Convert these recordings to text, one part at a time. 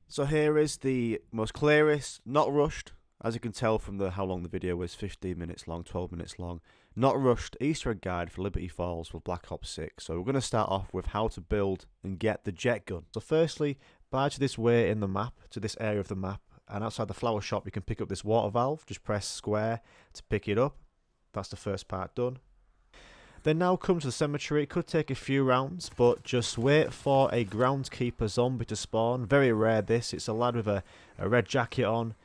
So here is the most clearest, not rushed, as you can tell from how long the video is, 15 minutes long, 12 minutes long, not rushed Easter egg guide for Liberty Falls for Black Ops 6. So we're going to start off with how to build and get the jet gun. So firstly, badge this way in the map, to this area of the map, and outside the flower shop you can pick up this water valve. Just press square to pick it up. That's the first part done. Then now come to the cemetery. It could take a few rounds, but just wait for a groundskeeper zombie to spawn. Very rare this. It's a lad with a red jacket on.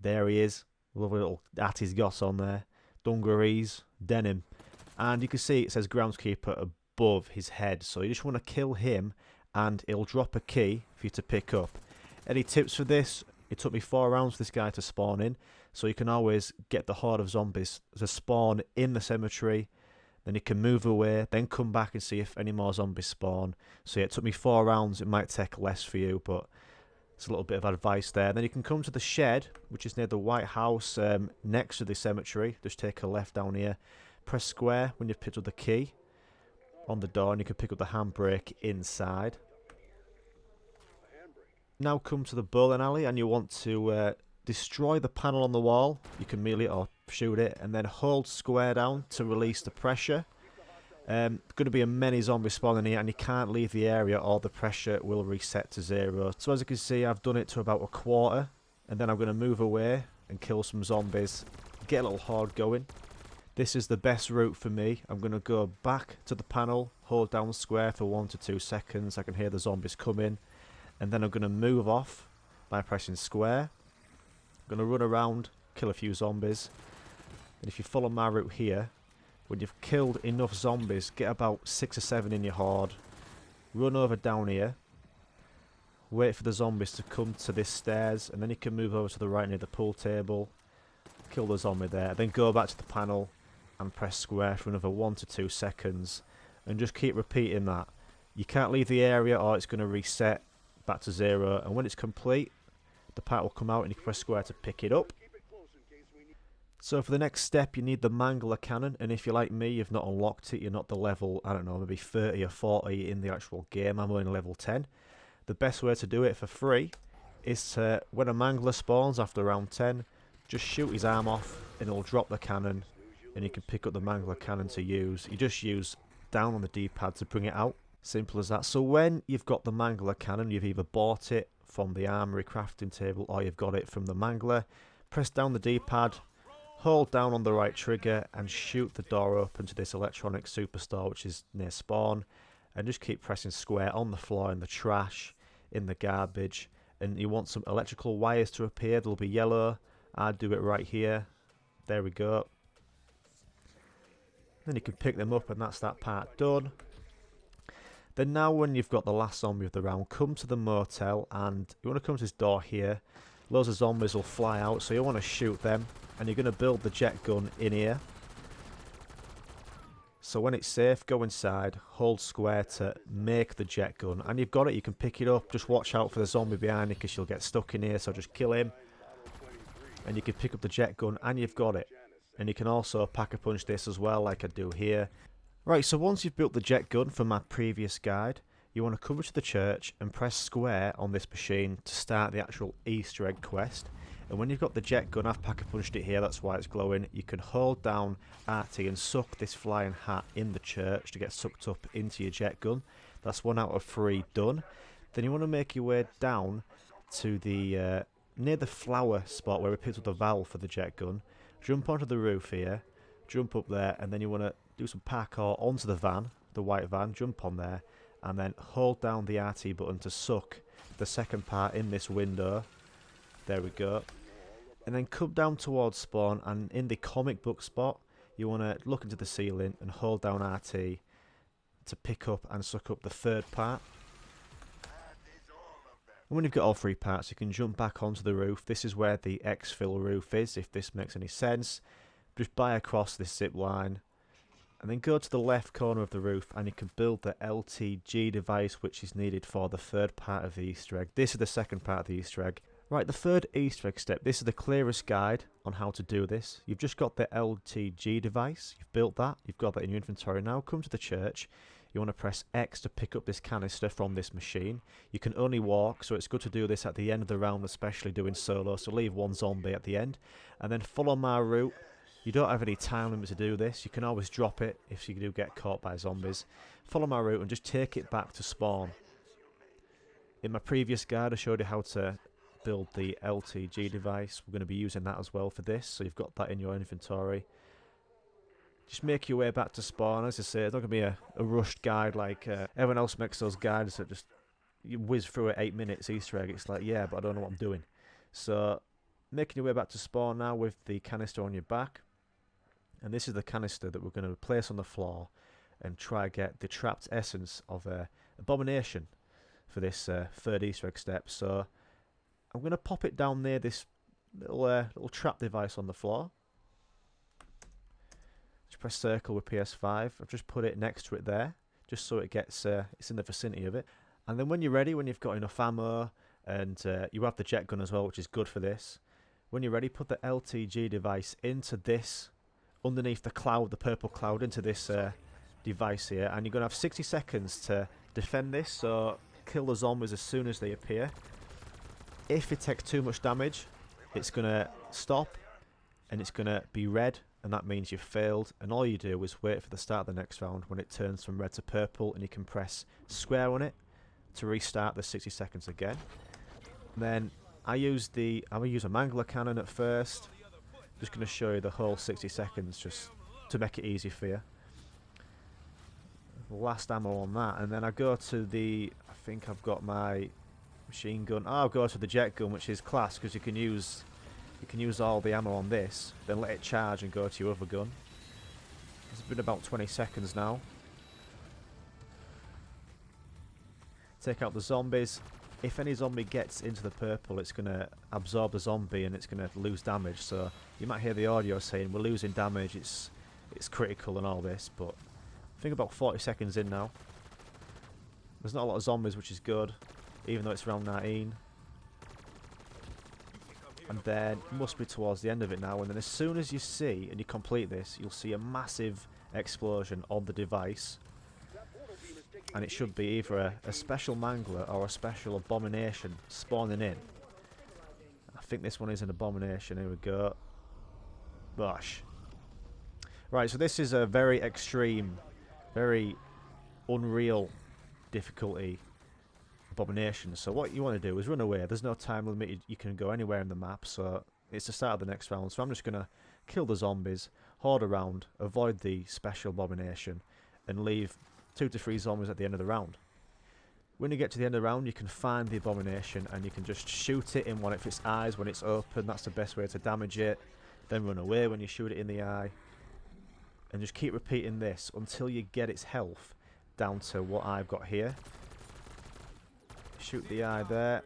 There he is. Lovely little hat he's got on there. Dungarees, denim. And you can see it says groundskeeper above his head. So you just want to kill him and it'll drop a key for you to pick up. Any tips for this? It took me 4 rounds for this guy to spawn in. So you can always get the horde of zombies to spawn in the cemetery. Then you can move away, then come back and see if any more zombies spawn. So yeah, it took me 4 rounds. It might take less for you, but it's a little bit of advice there. Then you can come to the shed, which is near the White House next to the cemetery. Just take a left down here. Press square when you've picked up the key on the door, and you can pick up the handbrake inside. Now come to the bowling alley, and you want to destroy the panel on the wall. You can melee it or shoot it, and then hold square down to release the pressure. There's going to be many zombies spawning here, and you can't leave the area or the pressure will reset to 0. So as you can see, I've done it to about 1/4, and then I'm going to move away and kill some zombies, get a little horde going. This is the best route for me. I'm going to go back to the panel, hold down square for 1 to 2 seconds. I can hear the zombies coming, and then I'm going to move off by pressing square. I'm going to run around, kill a few zombies. And if you follow my route here, when you've killed enough zombies, get about 6 or 7 in your horde, run over down here, wait for the zombies to come to this stairs, and then you can move over to the right near the pool table, kill the zombie there, then go back to the panel and press square for another 1 to 2 seconds, and just keep repeating that. You can't leave the area or it's going to reset back to 0, and when it's complete, the part will come out and you can press square to pick it up. So for the next step, you need the mangler cannon, and if you're like me, you've not unlocked it, you're not the level, I don't know, maybe 30 or 40 in the actual game. I'm only level 10. The best way to do it for free is to, when a mangler spawns after round 10, just shoot his arm off and it'll drop the cannon, and you can pick up the mangler cannon to use. You just use down on the D-pad to bring it out. Simple as that. So when you've got the mangler cannon, you've either bought it from the armory crafting table or you've got it from the mangler, press down the D-pad, hold down on the right trigger and shoot the door open to this electronic superstore which is near spawn, and just keep pressing square on the floor, in the trash, in the garbage, and you want some electrical wires to appear. They'll be yellow. I'll do it right here. There we go. Then you can pick them up and that's that part done. Then now when you've got the last zombie of the round, come to the motel and you want to come to this door here. Loads of zombies will fly out, so you want to shoot them, and you're going to build the jet gun in here. So when it's safe, go inside, hold square to make the jet gun, and you've got it. You can pick it up. Just watch out for the zombie behind you because you'll get stuck in here, so just kill him. And you can pick up the jet gun and you've got it. And you can also pack-a-punch this as well, like I do here. Right, so once you've built the jet gun from my previous guide, you want to come to the church and press square on this machine to start the actual Easter egg quest. And when you've got the jet gun, I've pack-a-punched it here, that's why it's glowing, you can hold down RT and suck this flying hat in the church to get sucked up into your jet gun. That's 1 out of 3 done. Then you want to make your way down to the near the flower spot where we picked up the valve for the jet gun. Jump onto the roof here, jump up there, and then you want to do some parkour onto the van, the white van, jump on there, and then hold down the RT button to suck the second part in this window. There we go. And then come down towards spawn, and in the comic book spot, you want to look into the ceiling and hold down RT to pick up and suck up the third part. And when you've got all 3 parts, you can jump back onto the roof. This is where the exfil roof is, if this makes any sense. Just buy across this zip line, and then go to the left corner of the roof and you can build the LTG device which is needed for the 3rd part of the Easter egg. This is the 2nd part of the Easter egg. Right, the 3rd Easter egg step, this is the clearest guide on how to do this. You've just got the LTG device, you've built that, you've got that in your inventory. Now come to the church, you want to press X to pick up this canister from this machine. You can only walk, so it's good to do this at the end of the round, especially doing solo, so leave one zombie at the end. And then follow my route. You don't have any time limit to do this. You can always drop it if you do get caught by zombies. Follow my route and just take it back to spawn. In my previous guide I showed you how to build the LTG device. We're going to be using that as well for this, so you've got that in your inventory. Just make your way back to spawn. As I say, it's not going to be a rushed guide like everyone else makes those guides that just you whiz through it 8 minutes Easter egg. It's like, yeah, but I don't know what I'm doing. So making your way back to spawn now with the canister on your back. And this is the canister that we're going to place on the floor and try to get the trapped essence of abomination for this third Easter egg step. So I'm going to pop it down near this little trap device on the floor. Just press circle with PS5. I've just put it next to it there, just so it gets it's in the vicinity of it. And then when you're ready, when you've got enough ammo, and you have the jet gun as well, which is good for this. When you're ready, put the LTG device into this, underneath the cloud, the purple cloud, into this device here, and you're going to have 60 seconds to defend this, so kill the zombies as soon as they appear. If it takes too much damage, it's going to stop, and it's going to be red, and that means you've failed, and all you do is wait for the start of the next round when it turns from red to purple, and you can press square on it to restart the 60 seconds again. And then I will use a mangler cannon at first. Just going to show you the whole 60 seconds just to make it easy for you. Last ammo on that, and then I go to the, I think I've got my machine gun. I'll go to the jet gun, which is class because you can use all the ammo on this, then let it charge and go to your other gun. It's been about 20 seconds now. Take out the zombies. If any zombie gets into the purple, it's going to absorb the zombie and it's going to lose damage. So you might hear the audio saying we're losing damage, it's critical and all this, but I think about 40 seconds in now. There's not a lot of zombies, which is good, even though it's round 19. And then it must be towards the end of it now, and then as soon as you see and you complete this, you'll see a massive explosion on the device. And it should be either a special mangler or a special abomination spawning in. I think this one is an abomination. Here we go. Gosh. Right, so this is a very extreme, very unreal difficulty abomination. So what you want to do is run away. There's no time limit. You can go anywhere in the map. So it's the start of the next round. So I'm just going to kill the zombies, hoard around, avoid the special abomination, and leave 2 to 3 zombies at the end of the round. When you get to the end of the round, you can find the abomination and you can just shoot it in one of its eyes when it's open. That's the best way to damage it. Then run away when you shoot it in the eye. And just keep repeating this until you get its health down to what I've got here. Shoot the eye there.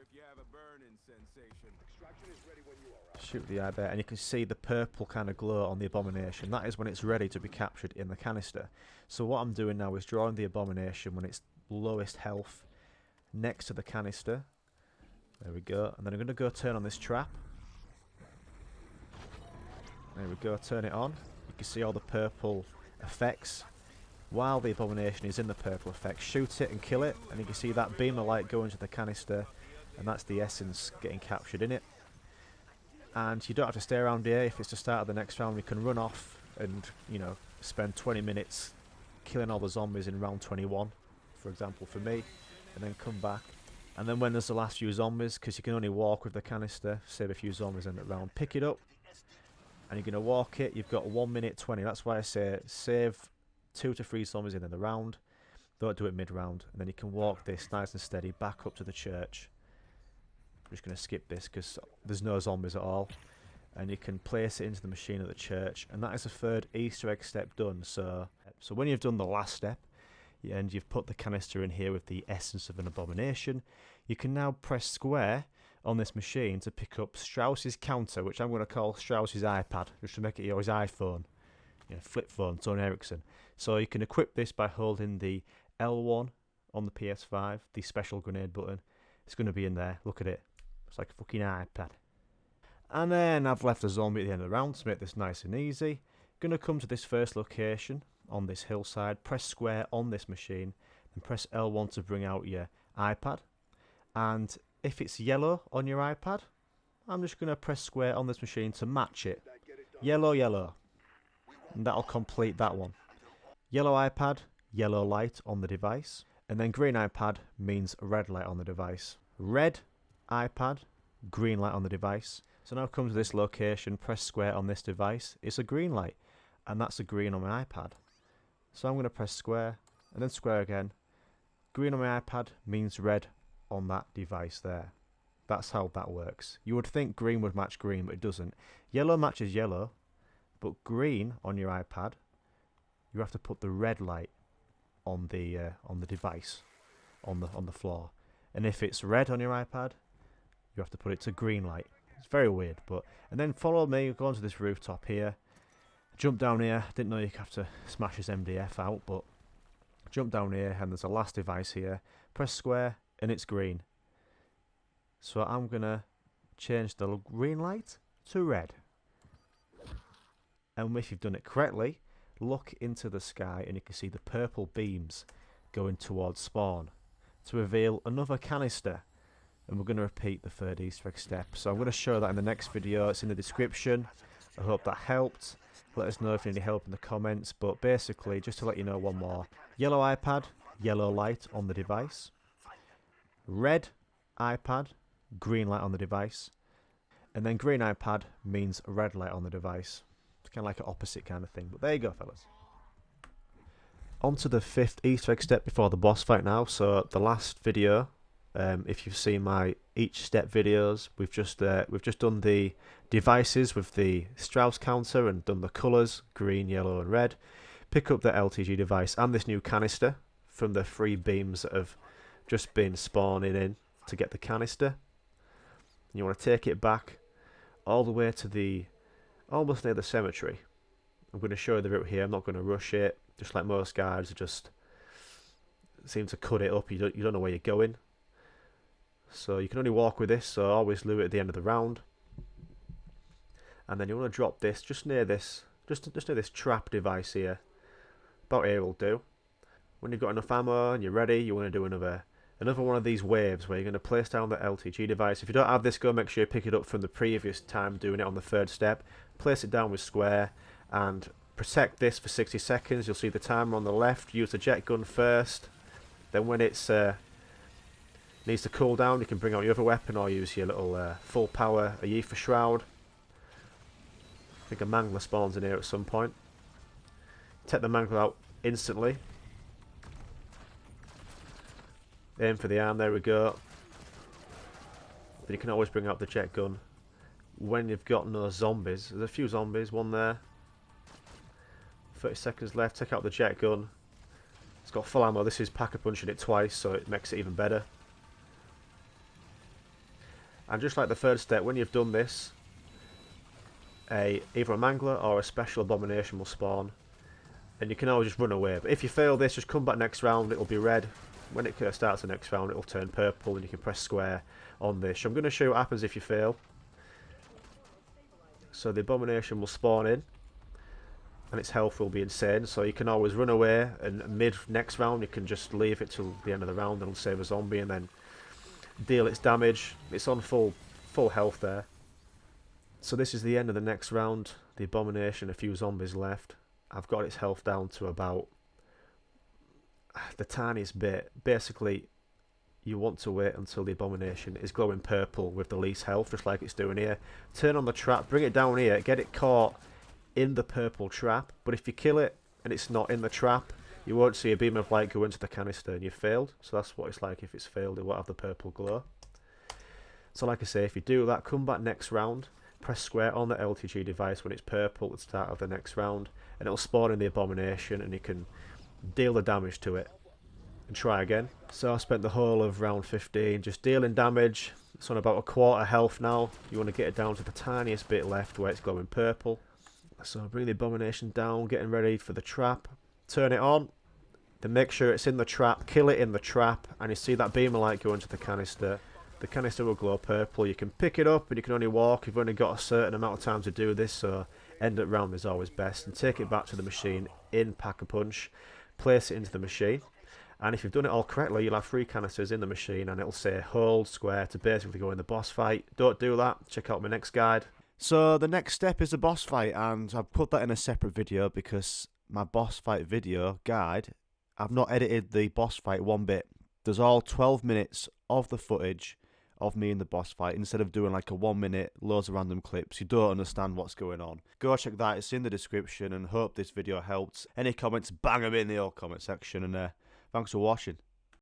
Shoot the eye there, and you can see the purple kind of glow on the abomination. That is when it's ready to be captured in the canister. So what I'm doing now is drawing the abomination when it's lowest health next to the canister. There we go. And then I'm going to go turn on this trap. There we go, turn it on. You can see all the purple effects. While the abomination is in the purple effect, shoot it and kill it, and you can see that beam of light go into the canister, and that's the essence getting captured in it. And you don't have to stay around here. If it's the start of the next round, you can run off and, you know, spend 20 minutes killing all the zombies in round 21, for example, for me, and then come back. And then when there's the last few zombies, because you can only walk with the canister, save a few zombies in that round, pick it up, and you're going to walk it. You've got 1 minute 20. That's why I say save 2 to 3 zombies in the round. Don't do it mid-round. And then you can walk this nice and steady back up to the church. I'm just going to skip this because there's no zombies at all. And you can place it into the machine at the church. And that is the third Easter egg step done. So when you've done the last step, and you've put the canister in here with the essence of an abomination, you can now press square on this machine to pick up Strauss's counter, which I'm going to call Strauss's iPad, just to make it his iPhone, you know, flip phone, Tony Ericsson. So you can equip this by holding the L1 on the PS5, the special grenade button. It's going to be in there. Look at it. It's like a fucking iPad. And then I've left a zombie at the end of the round to make this nice and easy. Going to come to this first location on this hillside, press square on this machine, and press L1 to bring out your iPad. And if it's yellow on your iPad, I'm just going to press square on this machine to match it. Yellow, yellow. And that'll complete that one. Yellow iPad, yellow light on the device. And then green iPad means red light on the device. Red iPad, green light on the device. So now come to this location, press square on this device. It's a green light. And that's a green on my iPad. So I'm going to press square and then square again. Green on my iPad means red on that device there. That's how that works. You would think green would match green, but it doesn't. Yellow matches yellow, but green on your iPad, you have to put the red light on the device, on the floor. And if it's red on your iPad, you have to put it to green light. It's very weird, but and then follow me. Go onto this rooftop here. Jump down here. Didn't know you have to smash this MDF out, but jump down here, and there's a last device here. Press square, and it's green. So I'm gonna change the green light to red. And if you've done it correctly, look into the sky and you can see the purple beams going towards spawn to reveal another canister. And we're going to repeat the third Easter egg step. So I'm going to show that in the next video. It's in the description. I hope that helped. Let us know if you need any help in the comments. But basically, just to let you know one more. Yellow iPad, yellow light on the device. Red iPad, green light on the device. And then green iPad means red light on the device. It's kind of like an opposite kind of thing. But there you go, fellas. On to the fifth Easter egg step before the boss fight now. So the last video, if you've seen my each step videos, we've just done the devices with the Strauss counter and done the colours, green, yellow and red. Pick up the LTG device and this new canister from the 3 beams that have just been spawning in to get the canister. And you want to take it back all the way to the almost near the cemetery. I'm going to show you the route here. I'm not going to rush it. Just like most guys, just seem to cut it up. You don't know where you're going. So you can only walk with this. So always loot at the end of the round. And then you want to drop this just near this, just near this trap device here. About here will do. When you've got enough ammo and you're ready, you want to do another one of these waves where you're going to place down the LTG device. If you don't have this, go make sure you pick it up from the previous time doing it on the 3rd step. Place it down with square and protect this for 60 seconds. You'll see the timer on the left. Use the jet gun first. Then when it's needs to cool down, you can bring out your other weapon or use your little full power Aether Shroud. I think a mangler spawns in here at some point. Take the mangler out instantly. Aim for the arm, there we go. But you can always bring out the jet gun when you've got no zombies. There's a few zombies, one there. 30 seconds left, take out the jet gun. It's got full ammo. This is pack-a-punching it twice, so it makes it even better. And just like the 3rd step, when you've done this, either a mangler or a special abomination will spawn. And you can always just run away. But if you fail this, just come back next round, it'll be red. When it starts the next round, it'll turn purple and you can press square on this. So I'm going to show you what happens if you fail. So the abomination will spawn in and its health will be insane. So you can always run away, and mid next round you can just leave it till the end of the round and it'll save a zombie and then deal its damage. It's on full health there. So this is the end of the next round. The abomination, a few zombies left. I've got its health down to about the tiniest bit. Basically, you want to wait until the abomination is glowing purple with the least health, just like it's doing here. Turn on the trap, bring it down here, get it caught in the purple trap. But if you kill it and it's not in the trap, you won't see a beam of light go into the canister and you've failed. So that's what it's like if it's failed, it won't have the purple glow. So like I say, if you do that, come back next round, press square on the LTG device when it's purple at the start of the next round, and it'll spawn in the abomination and you can deal the damage to it and try again. So I spent the whole of round 15 just dealing damage. It's on about a quarter health now. You want to get it down to the tiniest bit left where it's glowing purple. So bring the abomination down, getting ready for the trap. Turn it on, then make sure it's in the trap, kill it in the trap, and you see that beam of light go into the canister. The canister will glow purple. You can pick it up and you can only walk. You've only got a certain amount of time to do this, so end up round is always best, and take it back to the machine in Pack-a-Punch, place it into the machine, and if you've done it all correctly, you'll have 3 canisters in the machine, and it'll say hold square to basically go in the boss fight. Don't do that, check out my next guide. So the next step is the boss fight, and I've put that in a separate video because my boss fight video guide, I've not edited the boss fight one bit. There's all 12 minutes of the footage of me in the boss fight, instead of doing like a 1 minute, loads of random clips. You don't understand what's going on. Go check that, it's in the description, and hope this video helped. Any comments, bang them in the old comment section, and thanks for watching.